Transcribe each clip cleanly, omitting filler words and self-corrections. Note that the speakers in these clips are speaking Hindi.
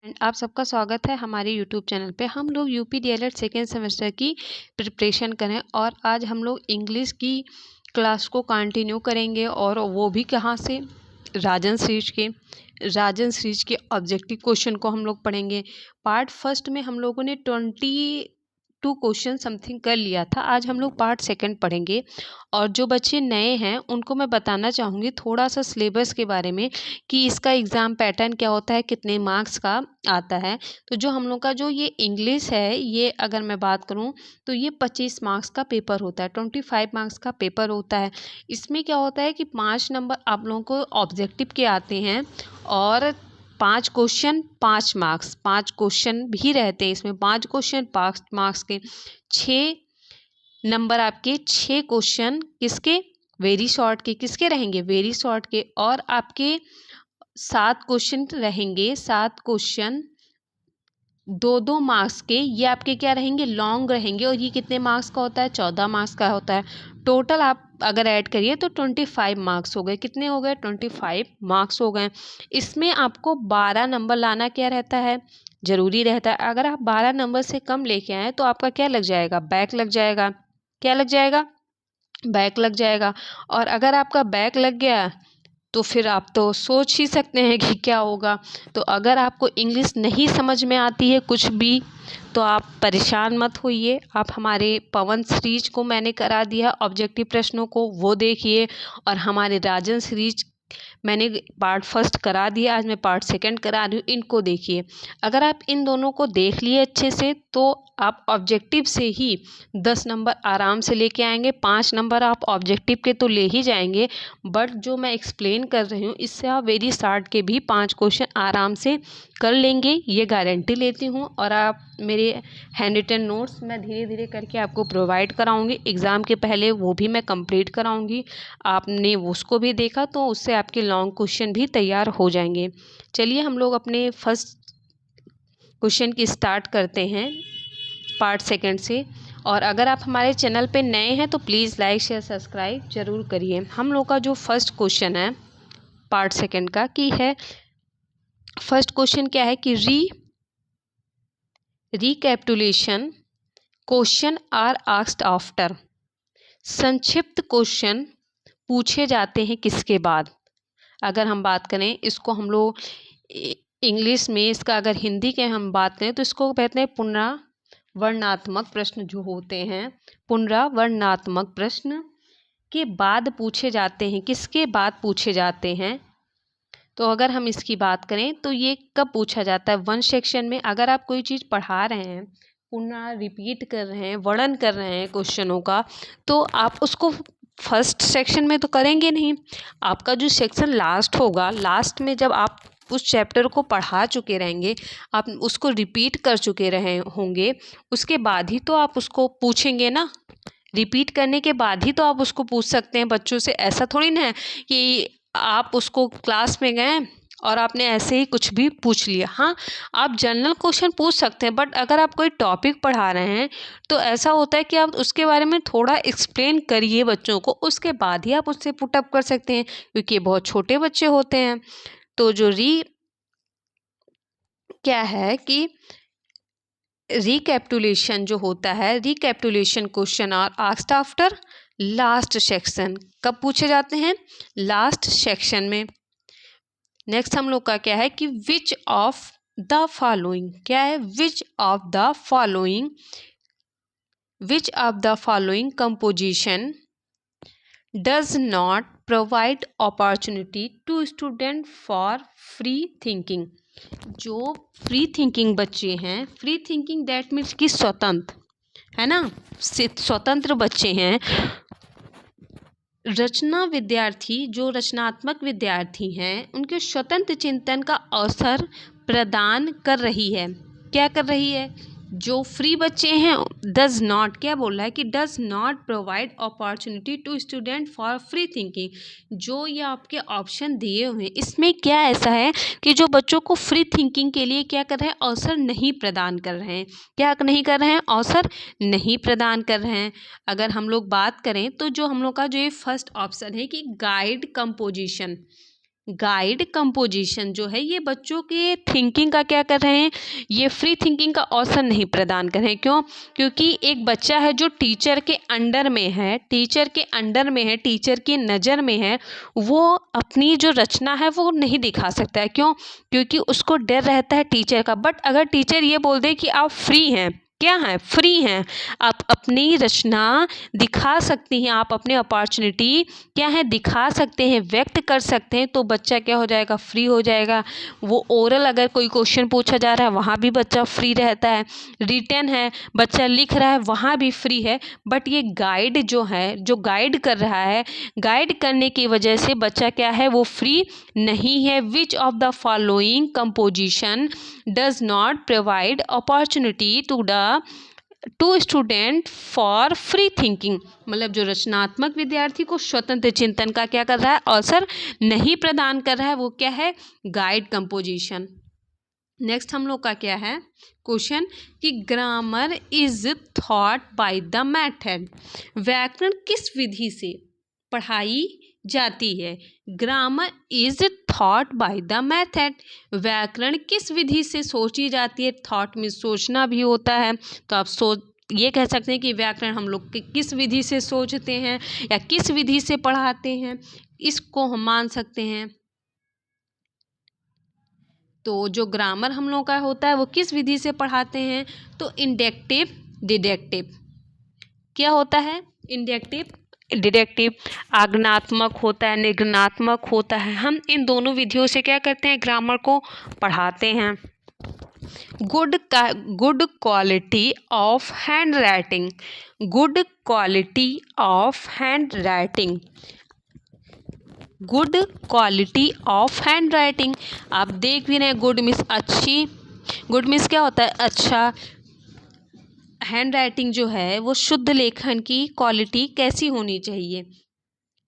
आप सबका स्वागत है हमारे यूट्यूब चैनल पे। हम लोग यूपी डीएलएड सेकेंड सेमेस्टर की प्रिपरेशन करें और आज हम लोग इंग्लिश की क्लास को कंटिन्यू करेंगे और वो भी कहाँ से, राजन सीरीज के ऑब्जेक्टिव क्वेश्चन को हम लोग पढ़ेंगे। पार्ट फर्स्ट में हम लोगों ने 22 क्वेश्चन समथिंग कर लिया था। आज हम लोग पार्ट सेकंड पढ़ेंगे और जो बच्चे नए हैं उनको मैं बताना चाहूँगी थोड़ा सा सिलेबस के बारे में कि इसका एग्ज़ाम पैटर्न क्या होता है, कितने मार्क्स का आता है। तो जो हम लोग का जो ये इंग्लिश है, ये अगर मैं बात करूँ तो ये 25 मार्क्स का पेपर होता है, 25 मार्क्स का पेपर होता है। इसमें क्या होता है कि 5 नंबर आप लोगों को ऑब्जेक्टिव के आते हैं और 5 क्वेश्चन 5 मार्क्स, 5 क्वेश्चन भी रहते हैं इसमें, 5 क्वेश्चन 5 मार्क्स के। 6 नंबर आपके 6 क्वेश्चन किसके, वेरी शॉर्ट के, किसके रहेंगे, वेरी शॉर्ट के। और आपके 7 क्वेश्चन रहेंगे, 7 क्वेश्चन 2-2 मार्क्स के, ये आपके क्या रहेंगे, लॉन्ग रहेंगे। और ये कितने मार्क्स का होता है, 14 मार्क्स का होता है। टोटल आप अगर ऐड करिए तो 25 मार्क्स हो गए। कितने हो गए, 25 मार्क्स हो गए। इसमें आपको 12 नंबर लाना क्या रहता है, ज़रूरी रहता है। अगर आप 12 नंबर से कम लेके आए तो आपका क्या लग जाएगा, बैक लग जाएगा। क्या लग जाएगा, बैक लग जाएगा। और अगर आपका बैक लग गया तो फिर आप तो सोच ही सकते हैं कि क्या होगा। तो अगर आपको इंग्लिश नहीं समझ में आती है कुछ भी तो आप परेशान मत होइए। आप हमारे पवन सीरीज को मैंने करा दिया ऑब्जेक्टिव प्रश्नों को, वो देखिए। और हमारे राजन सीरीज मैंने पार्ट फर्स्ट करा दिया, आज मैं पार्ट सेकंड करा रही हूँ, इनको देखिए। अगर आप इन दोनों को देख लिए अच्छे से तो आप ऑब्जेक्टिव से ही 10 नंबर आराम से लेके आएंगे। 5 नंबर आप ऑब्जेक्टिव के तो ले ही जाएंगे, बट जो मैं एक्सप्लेन कर रही हूँ इससे आप वेरी शार्ट के भी 5 क्वेश्चन आराम से कर लेंगे, ये गारंटी लेती हूँ। और आप मेरे हैंड रिटन नोट्स मैं धीरे धीरे करके आपको प्रोवाइड कराऊंगी, एग्ज़ाम के पहले वो भी मैं कंप्लीट कराऊंगी। आपने उसको भी देखा तो उससे आपके लॉन्ग क्वेश्चन भी तैयार हो जाएंगे। चलिए हम लोग अपने फर्स्ट क्वेश्चन की स्टार्ट करते हैं पार्ट सेकंड से। और अगर आप हमारे चैनल पे नए हैं तो प्लीज़ लाइक शेयर सब्सक्राइब ज़रूर करिए। हम लोग का जो फर्स्ट क्वेश्चन है पार्ट सेकंड का की है, फर्स्ट क्वेश्चन क्या है कि recapitulation question are asked after. संक्षिप्त क्वेश्चन पूछे जाते हैं किसके बाद। अगर हम बात करें इसको हम लोग इंग्लिश में, इसका अगर हिंदी के हम बात करें तो इसको कहते हैं पुनरावर्तनात्मक प्रश्न जो होते हैं, पुनरावर्तनात्मक प्रश्न के बाद पूछे जाते हैं, किसके बाद पूछे जाते हैं। तो अगर हम इसकी बात करें तो ये कब पूछा जाता है, 1 सेक्शन में। अगर आप कोई चीज़ पढ़ा रहे हैं, पुनः रिपीट कर रहे हैं, वर्णन कर रहे हैं क्वेश्चनों का, तो आप उसको फर्स्ट सेक्शन में तो करेंगे नहीं। आपका जो सेक्शन लास्ट होगा, लास्ट में जब आप उस चैप्टर को पढ़ा चुके रहेंगे, आप उसको रिपीट कर चुके रहे होंगे, उसके बाद ही तो आप उसको पूछेंगे ना। रिपीट करने के बाद ही तो आप उसको पूछ सकते हैं बच्चों से। ऐसा थोड़ी ना है कि आप उसको क्लास में गए और आपने ऐसे ही कुछ भी पूछ लिया। हाँ, आप जनरल क्वेश्चन पूछ सकते हैं, बट अगर आप कोई टॉपिक पढ़ा रहे हैं तो ऐसा होता है कि आप उसके बारे में थोड़ा एक्सप्लेन करिए बच्चों को, उसके बाद ही आप उससे पुटअप कर सकते हैं, क्योंकि ये बहुत छोटे बच्चे होते हैं। तो जो क्या है कि रिकैपिटुलेशन जो होता है, recapitulation question are asked after last section. कब पूछे जाते हैं, लास्ट सेक्शन में। नेक्स्ट हम लोग का क्या है कि विच ऑफ द फॉलोइंग, क्या है, which of the following, which of the following composition does not provide opportunity to student for free thinking. जो फ्री थिंकिंग बच्चे हैं, फ्री थिंकिंग दैट मीन्स कि स्वतंत्र, है ना, स्वतंत्र बच्चे हैं। रचना विद्यार्थी, जो रचनात्मक विद्यार्थी हैं, उनके स्वतंत्र चिंतन का अवसर प्रदान कर रही है। क्या कर रही है, जो फ्री बच्चे हैं, डज नॉट, क्या बोल रहा है कि does not provide opportunity to student for free thinking. जो ये आपके ऑप्शन दिए हुए हैं इसमें क्या ऐसा है कि जो बच्चों को फ्री थिंकिंग के लिए क्या कर रहे हैं, अवसर नहीं प्रदान कर रहे हैं। क्या नहीं कर रहे हैं, अवसर नहीं प्रदान कर रहे हैं। अगर हम लोग बात करें तो जो हम लोग का जो ये फर्स्ट ऑप्शन है कि गाइड कंपोजिशन, गाइड कंपोजिशन जो है ये बच्चों के थिंकिंग का क्या कर रहे हैं, ये फ्री थिंकिंग का अवसर नहीं प्रदान कर रहे हैं। क्यों? क्योंकि एक बच्चा है जो टीचर के अंडर में है, टीचर की नज़र में है, वो अपनी जो रचना है वो नहीं दिखा सकता है। क्यों? क्योंकि उसको डर रहता है टीचर का। बट अगर टीचर ये बोल दे कि आप फ्री हैं, क्या हैं, फ्री हैं, आप अपनी रचना दिखा सकती हैं, आप अपनी अपॉर्चुनिटी क्या है दिखा सकते हैं, व्यक्त कर सकते हैं, तो बच्चा क्या हो जाएगा, फ्री हो जाएगा। वो ओरल अगर कोई क्वेश्चन पूछा जा रहा है वहाँ भी बच्चा फ्री रहता है, रिटन है बच्चा लिख रहा है वहाँ भी फ्री है। बट ये गाइड जो है, जो गाइड कर रहा है, गाइड करने की वजह से बच्चा क्या है, वो फ्री नहीं है। Which of the following composition does not provide opportunity to student for free thinking, मतलब जो रचनात्मक विद्यार्थी को स्वतंत्र चिंतन का क्या कर रहा है, अवसर नहीं प्रदान कर रहा है, वो क्या है, गाइड कंपोजिशन। नेक्स्ट हम लोग का क्या है क्वेश्चन कि grammar is thought by the method, व्याकरण किस विधि से पढ़ाई जाती है। Grammar is thought by the method, व्याकरण किस विधि से सोची जाती है। थॉट में सोचना भी होता है, तो आप ये कह सकते हैं कि व्याकरण हम लोग किस विधि से सोचते हैं या किस विधि से पढ़ाते हैं, इसको हम मान सकते हैं। तो जो ग्रामर हम लोग का होता है वो किस विधि से पढ़ाते हैं, तो इंडक्टिव डिडक्टिव। क्या होता है, इंडक्टिव डिडक्टिव, आज्ञानात्मक होता है, निर्गुणात्मक होता है। हम इन दोनों विधियों से क्या करते हैं, ग्रामर को पढ़ाते हैं। Good quality of hand writing, good quality of hand writing, good quality of hand writing. आप देख भी रहे हैं, गुड मीन्स अच्छी, गुड मीन्स क्या होता है, अच्छा। हैंड राइटिंग जो है वो शुद्ध लेखन की क्वालिटी कैसी होनी चाहिए,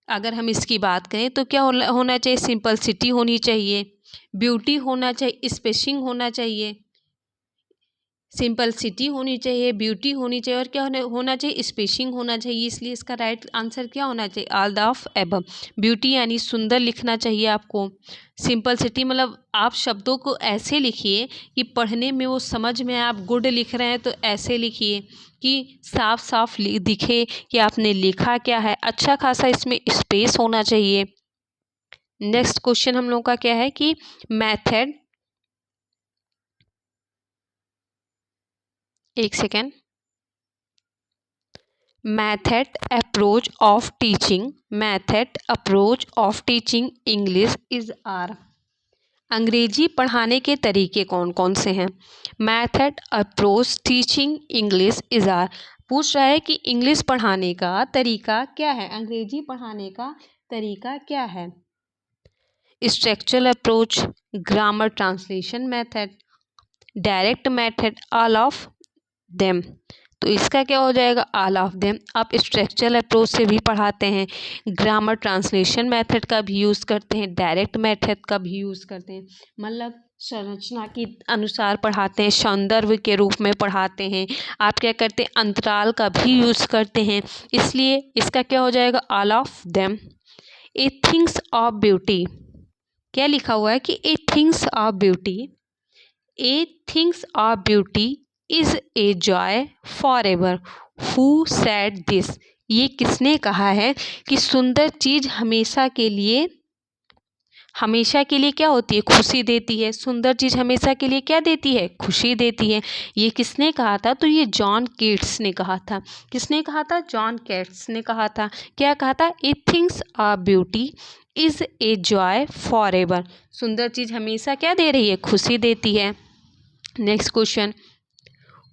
अगर हम इसकी बात करें तो क्या होना चाहिए, सिंपलिसिटी होनी चाहिए, ब्यूटी होना चाहिए, स्पेसिंग होना चाहिए, सिंपलिसिटी होनी चाहिए, ब्यूटी होनी चाहिए, और क्या होना चाहिए, स्पेसिंग होना चाहिए। इसलिए इसका राइट आंसर क्या होना चाहिए, all the of above. Beauty यानी सुंदर लिखना चाहिए आपको, सिंपलिसिटी मतलब आप शब्दों को ऐसे लिखिए कि पढ़ने में वो समझ में, आप गुड लिख रहे हैं तो ऐसे लिखिए कि साफ साफ दिखे कि आपने लिखा क्या है, अच्छा खासा इसमें स्पेस होना चाहिए। नेक्स्ट क्वेश्चन हम लोग का क्या है कि मेथड, एक second, method approach of teaching, method approach of teaching English is are, अंग्रेजी पढ़ाने के तरीके कौन कौन से हैं। Method approach teaching English is are, पूछ रहा है कि इंग्लिश पढ़ाने का तरीका क्या है, अंग्रेजी पढ़ाने का तरीका क्या है। Structural approach, grammar translation method, direct method, all of them. तो इसका क्या हो जाएगा, ऑल ऑफ देम। आप स्ट्रक्चरल अप्रोच से भी पढ़ाते हैं, ग्रामर ट्रांसलेशन मेथड का भी यूज़ करते हैं, डायरेक्ट मेथड का भी यूज़ करते हैं, मतलब संरचना के अनुसार पढ़ाते हैं, सौंदर्य के रूप में पढ़ाते हैं। आप क्या करते हैं, अंतराल का भी यूज़ करते हैं, इसलिए इसका क्या हो जाएगा, all of them. A things of beauty, क्या लिखा हुआ है कि a things of beauty, a things of beauty is a joy forever, who said this, ये किसने कहा है कि सुंदर चीज़ हमेशा के लिए क्या होती है, खुशी देती है। सुंदर चीज़ हमेशा के लिए क्या देती है, खुशी देती है। ये किसने कहा था, तो ये जॉन केट्स ने कहा था। किसने कहा था, जॉन केट्स ने कहा था। क्या कहा था, a things of beauty is a joy forever, सुंदर चीज़ हमेशा क्या दे रही है, खुशी देती है। Next question,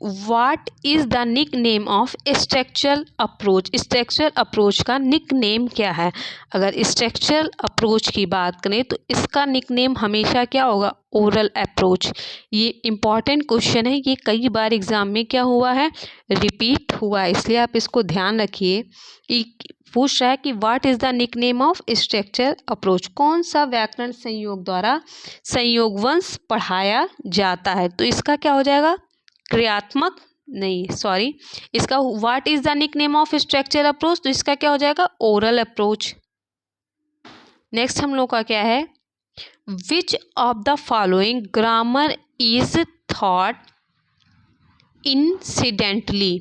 what is the nick name of structural approach, structural approach का निक नेम क्या है। अगर स्ट्रक्चरल अप्रोच की बात करें तो इसका निक नेम हमेशा क्या होगा, ओरल अप्रोच। ये इम्पॉर्टेंट क्वेश्चन है, ये कई बार एग्जाम में क्या हुआ है, रिपीट हुआ है, इसलिए आप इसको ध्यान रखिए। पूछ रहा है कि what is the nick name of structural approach, कौन सा व्याकरण संयोग द्वारा संयोगवंश पढ़ाया जाता है। तो इसका क्या हो जाएगा, क्रियात्मक नहीं सॉरी, इसका what is the nick name of structural approach, तो इसका क्या हो जाएगा, ओरल अप्रोच। नेक्स्ट हम लोग का क्या है which of the following grammar is thought incidentally.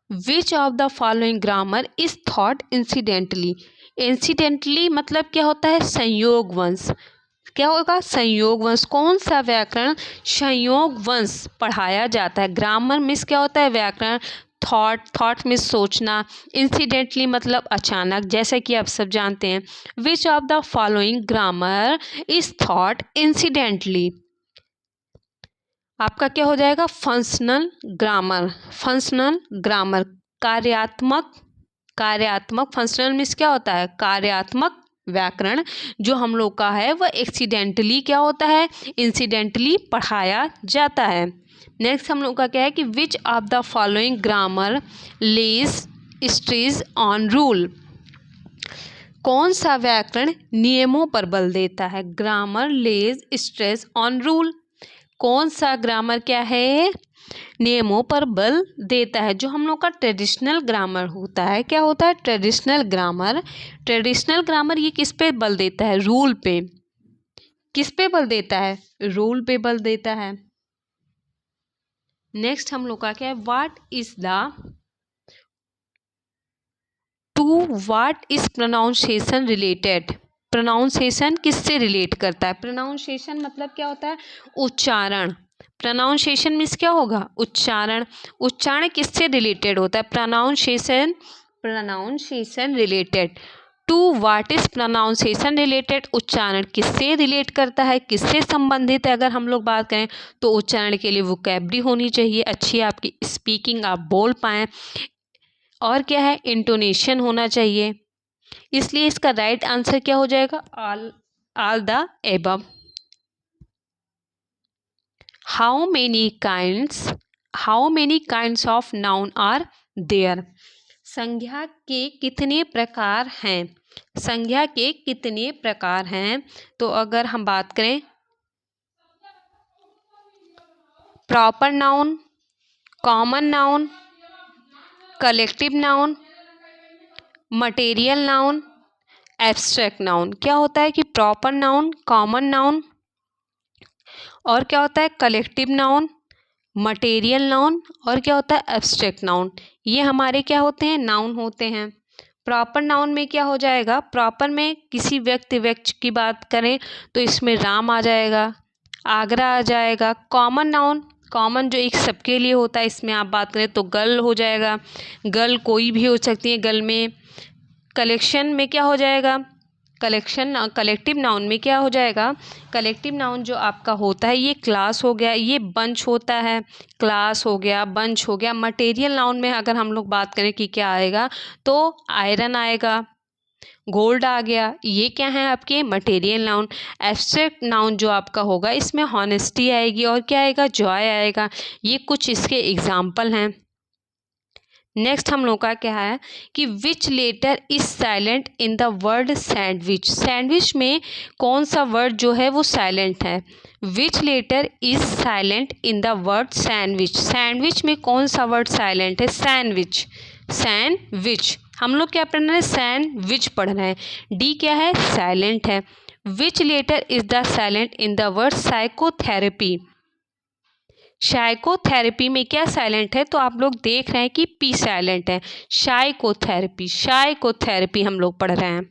Which of the following grammar is thought incidentally. Incidentally मतलब क्या होता है, संयोगवश। क्या होगा, संयोगवश। कौन सा व्याकरण संयोगवश पढ़ाया जाता है। ग्रामर मीन्स क्या होता है, व्याकरण। थॉट मीन्स सोचना। इंसिडेंटली मतलब अचानक, जैसे कि आप सब जानते हैं। विच of the following grammar is thought incidentally. आपका क्या हो जाएगा, फंक्शनल ग्रामर। फंक्शनल ग्रामर कार्यात्मक। कार्यात्मक फंक्शनल मीन्स क्या होता है, कार्यात्मक व्याकरण जो हम लोग का है वह एक्सीडेंटली क्या होता है, इंसिडेंटली पढ़ाया जाता है। नेक्स्ट हम लोग का क्या है कि which of the following grammar lays stress on rule. कौन सा व्याकरण नियमों पर बल देता है। Grammar lays stress on rule. कौन सा ग्रामर क्या है, नियमों पर बल देता है। जो हम लोग का ट्रेडिशनल ग्रामर होता है, क्या होता है, ट्रेडिशनल ग्रामर। ट्रेडिशनल ग्रामर ये किस पे बल देता है, रूल पे। किस पे बल देता है, रूल पे बल देता है। नेक्स्ट हम लोग का क्या है, what is the two what is pronunciation related. Pronunciation किससे रिलेट करता है। प्रोनाउंसिएशन मतलब क्या होता है, उच्चारण। प्रोनाउंसिएशन मीन्स क्या होगा, उच्चारण। उच्चारण किससे रिलेटेड होता है, pronunciation. Pronunciation related. To what is pronunciation related. उच्चारण किससे रिलेट करता है, किससे संबंधित है। अगर हम लोग बात करें तो उच्चारण के लिए वोकैबुलरी होनी चाहिए अच्छी, आपकी स्पीकिंग आप बोल पाएँ। और क्या है, इंटोनेशन होना चाहिए। इसलिए इसका राइट आंसर क्या हो जाएगा, all the above. How many kinds of noun are there. संज्ञा के कितने प्रकार हैं। संज्ञा के कितने प्रकार हैं। तो अगर हम बात करें, proper noun, common noun, collective noun, material noun, abstract noun. क्या होता है कि प्रॉपर नाउन, कॉमन नाउन और क्या होता है कलेक्टिव नाउन, मटेरियल नाउन और क्या होता है एब्स्ट्रैक्ट नाउन। ये हमारे क्या होते हैं, नाउन होते हैं। प्रॉपर नाउन में क्या हो जाएगा, प्रॉपर में किसी व्यक्ति की बात करें तो इसमें राम आ जाएगा, आगरा आ जाएगा। कॉमन नाउन, कॉमन जो एक सबके लिए होता है, इसमें आप बात करें तो गर्ल हो जाएगा। गर्ल कोई भी हो सकती है गर्ल में। कलेक्शन में क्या हो जाएगा, कलेक्टिव नाउन में क्या हो जाएगा, कलेक्टिव नाउन जो आपका होता है ये क्लास हो गया, ये बंच होता है, क्लास हो गया, बंच हो गया। मटेरियल नाउन में अगर हम लोग बात करें कि क्या आएगा तो आयरन आएगा, गोल्ड आ गया, ये क्या है आपके मटेरियल नाउन। एब्स्ट्रैक्ट नाउन जो आपका होगा इसमें हॉनेस्टी आएगी और क्या आएगा, जॉय आएगा। ये कुछ इसके एग्जाम्पल हैं। नेक्स्ट हम लोग का क्या है कि which letter is silent in the word sandwich. Sandwich में कौन सा वर्ड जो है वो साइलेंट है। Which letter is silent in the word sandwich. Sandwich में कौन सा वर्ड साइलेंट है, सैंडविच। सैंडविच हम लोग क्या पढ़ रहे हैं, सैंडविच पढ़ रहे हैं। डी क्या है, साइलेंट है। Which letter is the silent in the word psychotherapy. Psychotherapy में क्या साइलेंट है, तो आप लोग देख रहे हैं कि पी साइलेंट है। साइकोथेरेपी हम लोग पढ़ रहे हैं।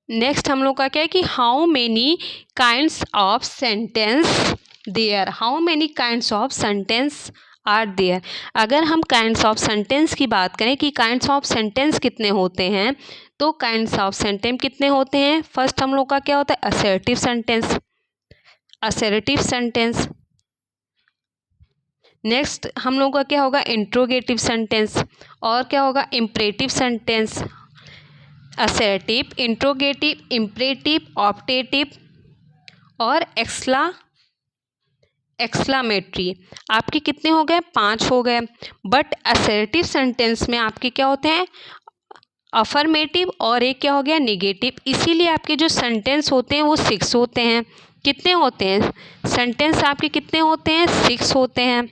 नेक्स्ट हम लोग का क्या है कि how many kinds of sentence there. How many kinds of sentence are there. अगर हम काइंड्स ऑफ सेंटेंस की बात करें कि काइंड्स ऑफ सेंटेंस कितने होते हैं, तो काइंड्स ऑफ सेंटेंस कितने होते हैं। फर्स्ट हम लोग का क्या होता है, assertive sentence. Assertive sentence. Next हम लोगों का क्या होगा, इंट्रोगेटिव सेंटेंस और क्या होगा, imperative sentence. Assertive, interrogative, imperative, optative और एक्सक्लामेटरी। आपके कितने हो गए, 5 हो गए। बट असर्टिव सेंटेंस में आपके क्या होते हैं, अफर्मेटिव और एक क्या हो गया, निगेटिव। इसीलिए आपके जो सेंटेंस होते हैं वो 6 होते हैं। कितने होते हैं सेंटेंस आपके, कितने होते हैं, 6 होते हैं।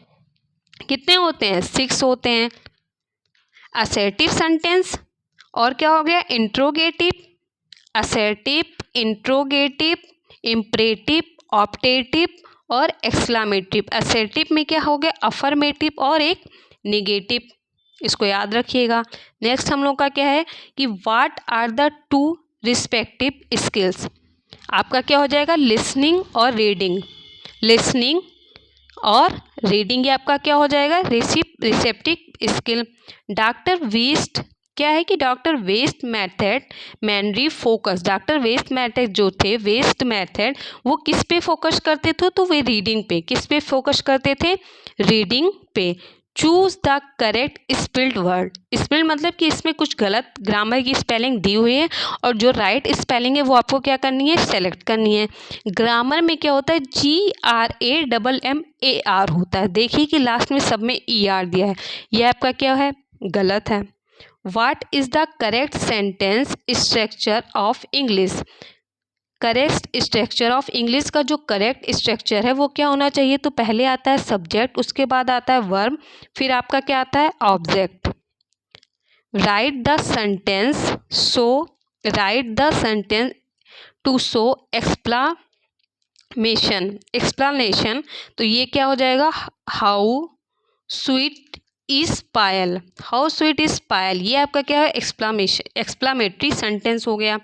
कितने होते हैं, 6 होते हैं। असर्टिव सेंटेंस और क्या हो गया, interrogative, assertive, interrogative, imperative, optative और एक्सक्लामेटिव। असर्टिव में क्या हो गया, अफर्मेटिव और एक निगेटिव, इसको याद रखिएगा। नेक्स्ट हम लोग का क्या है कि what are the two respective skills. आपका क्या हो जाएगा, लिसनिंग और रीडिंग। लिसनिंग और रीडिंग ये आपका क्या हो जाएगा, रिसेप्टिव स्किल। डॉक्टर वेस्ट क्या है कि doctor West method memory focus. Doctor West method जो थे, वेस्ट मेथड वो किस पे फोकस करते थे, तो वे रीडिंग पे। किस पे फोकस करते थे, रीडिंग पे। Choose the correct spelled word. Spell मतलब कि इसमें कुछ गलत ग्रामर की स्पेलिंग दी हुई है और जो राइट स्पेलिंग है वो आपको क्या करनी है, सेलेक्ट करनी है। ग्रामर में क्या होता है, GRAMMAR होता है। देखिए कि लास्ट में सब में ER दिया है, यह आपका क्या है, गलत है। What is the correct sentence structure of English. Correct structure of English का जो करेक्ट स्ट्रक्चर है वो क्या होना चाहिए, तो पहले आता है सब्जेक्ट, उसके बाद आता है वर्ब, फिर आपका क्या आता है, object. Right the sentence to show explanation. तो ये क्या हो जाएगा, how sweet is Payal. How sweet is Payal ये आपका क्या है, एक्सप्लेमेटरी सेंटेंस हो गया।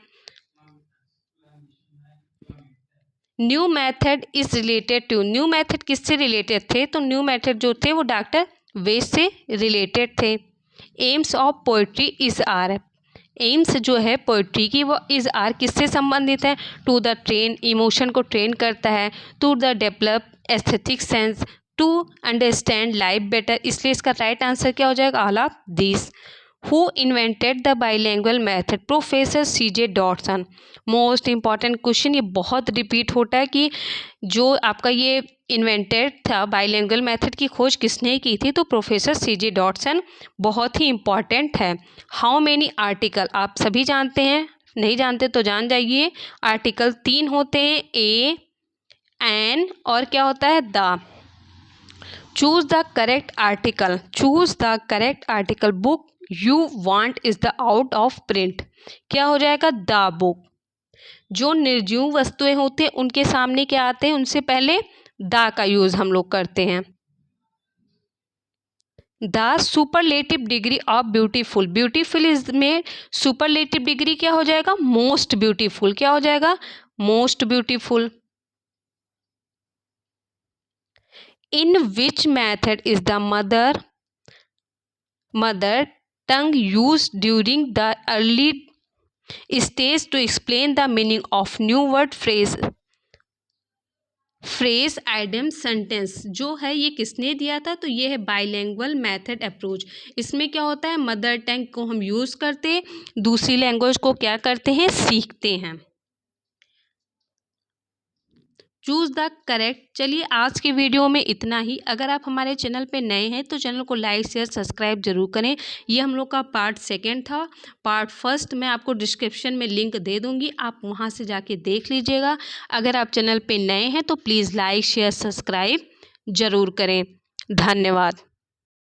New method is related to. New method किससे रिलेटेड थे, तो न्यू मेथड जो थे वो डॉक्टर वेस्ट से रिलेटेड थे। Aims of poetry is are. Aims जो है पोइट्री की वो इज आर किससे संबंधित है, टू द ट्रेन, इमोशन को ट्रेन करता है, to the develop aesthetic sense, to understand life better. इसलिए इसका राइट आंसर क्या हो जाएगा, all of this. Who invented the bilingual method, professor CJ Dodson. Most important question, ये बहुत रिपीट होता है कि जो आपका ये इन्वेंटेड था बाइलिंगुअल मेथड की खोज किसने की थी, तो प्रोफेसर CJ डॉटसन। बहुत ही इंपॉर्टेंट है। हाउ मेनी आर्टिकल, आप सभी जानते हैं, नहीं जानते तो जान जाइए। आर्टिकल 3 होते हैं, ए, एन और क्या होता है, the. Choose the correct article. Choose the correct article. Book you want is the out of print. क्या हो जाएगा, द बुक। जो निर्जीव वस्तुएं होते हैं उनके सामने क्या आते हैं, उनसे पहले द का यूज हम लोग करते हैं। The superlative degree of beautiful. Beautiful is में सुपरलेटिव डिग्री क्या हो जाएगा, मोस्ट ब्यूटीफुल। क्या हो जाएगा, most beautiful. In which method is the mother tongue use during the early stage to explain the meaning of new word phrase idiom sentence. जो है ये किसने दिया था, तो ये है बाइलिंगुअल मेथड अप्रोच। इसमें क्या होता है, मदर टंग को हम यूज़ करते, दूसरी लैंग्वेज को क्या करते हैं, सीखते हैं। Choose the correct. चलिए आज के वीडियो में इतना ही। अगर आप हमारे चैनल पे नए हैं तो चैनल को लाइक शेयर सब्सक्राइब जरूर करें। ये हम लोग का पार्ट 2 था। पार्ट 1 मैं आपको डिस्क्रिप्शन में लिंक दे दूँगी, आप वहाँ से जाके देख लीजिएगा। अगर आप चैनल पे नए हैं तो प्लीज़ लाइक शेयर सब्सक्राइब ज़रूर करें। धन्यवाद।